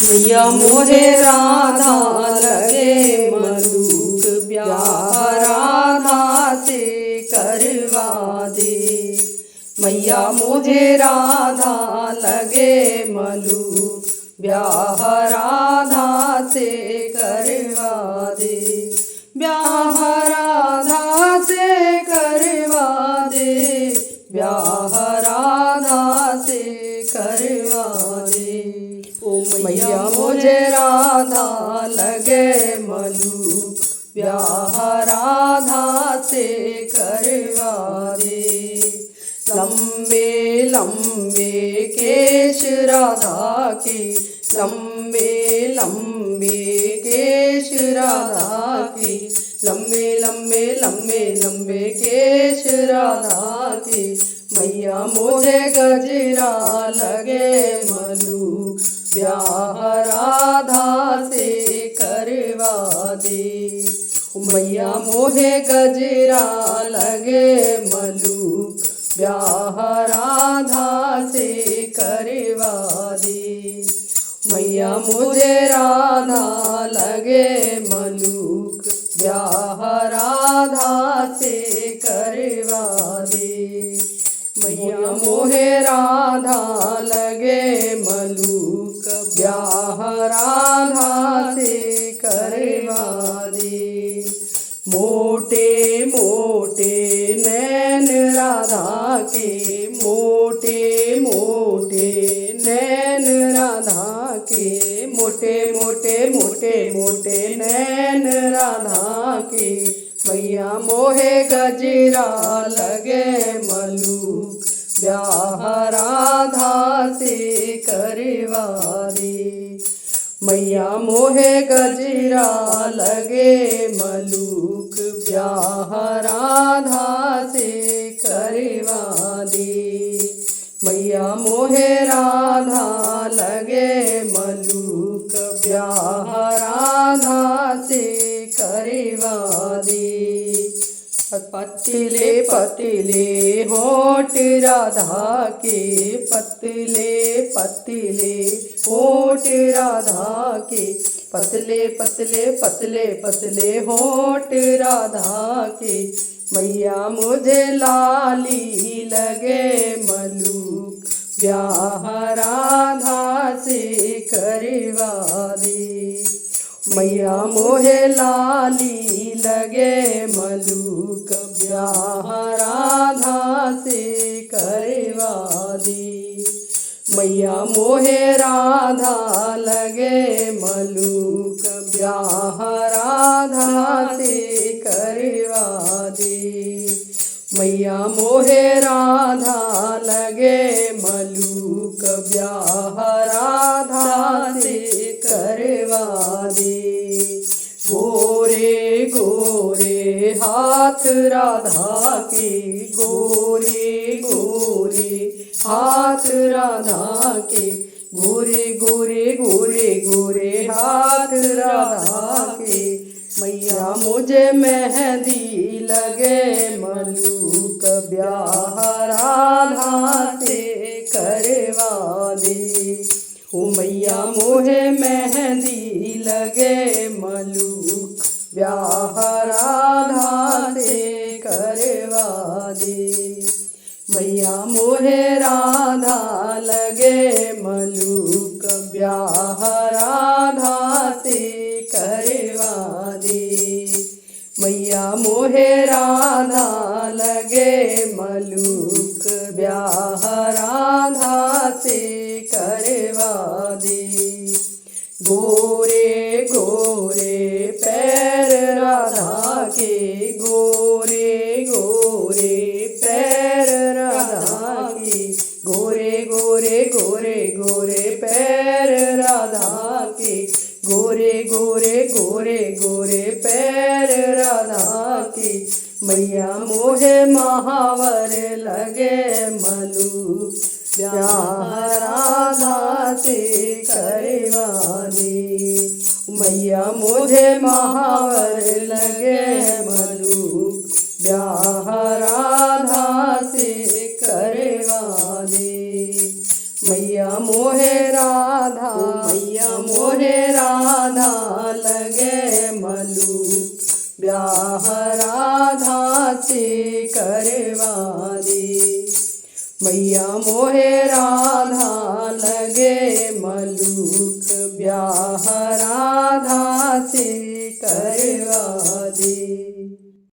मैया मोहे राधा लगे मलूक ब्याह राधा से करवा दे। मैया मुझे राधा लगे मलूक ब्याह राधा से करवा दे। ब्याह राधा से करवा दे। ब्याह राधा से करवा दे। ओ मैया मुझे राधा लगे मलूक ब्याह राधा से करवा दे। लंबे लंबे केश राधा के, लंबे लंबे केश राधा के, लंबे लंबे लंबे लंबे केश राधा के। मैया मुझे गजरा लगे मलूक ब्याह राधा से करवा दे। मैया मोहे गजरा लगे मलूक ब्याह राधा से करवा दे। मैया मुझे राधा लगे मलूक ब्याह राधा से करवा दे। मैया मोहे राधा लगे मलूक ब्याह राधा से करवा दे। मोटे मोटे नैन राधा के, मोटे मोटे नैन राधा के, मोटे मोटे मोटे मोटे नैन राधा के। मैया मोहे गजरा लगे मलूक ब्याह राधा से करवा दे। मैया मोहे गजरा लगे मलूक ब्याह राधा से करवा दे। मैया मोहे राधा लगे मलूक ब्याह राधा से करवा दे। पतले पतले होठ राधा के, पतले पतले होठ राधा के, पतले पतले पतले पतले होठ राधा के। मैया मुझे लाली लगे मलूक ब्याह राधा से करवा दे। मैया मोहे लाली लगे मलूक ब्याह राधा से करवा दे। मैया मोहे राधा लगे मलूक ब्याह राधा से करवा दे। मैया मोहे राधा लगे मलूक ब्याह राधा से करवा दे। गोरे गोरे हाथ राधा के, गोरे गोरे हाथ राधा के, गोरे गोरे गोरे गोरे हाथ राधा के। मैया मुझे मेहंदी लगे मलूक ब्याह राधा से करवा दे। ओ मैया मुझे मेहंदी लगे मलूक ब्याह राधा से करवा दे। मैया मोहे राधा लगे मलूक ब्याह राधा से करवा दे। मैया मोहे राधा लगे मलूक ब्याह राधा से करवा दे। गोरे गोरे पैर राधा के, गोरे गोरे पैर राधा के, गोरे गोरे गोरे गोरे पैर राधा के, गोरे गोरे गोरे गोरे पैर राधा के। मैया मोहे महावर लगे मलूक ब्याह राधा से करवा दे। मैया मुझे महावर लगे मलूक ब्याह राधा से करवा दे। मैया मोहे राधा मैया मोहे राधा लगे मलूक ब्याह राधा से करवा दे। मैया मोहे राधा लगे मलूक ब्याह राधा से कर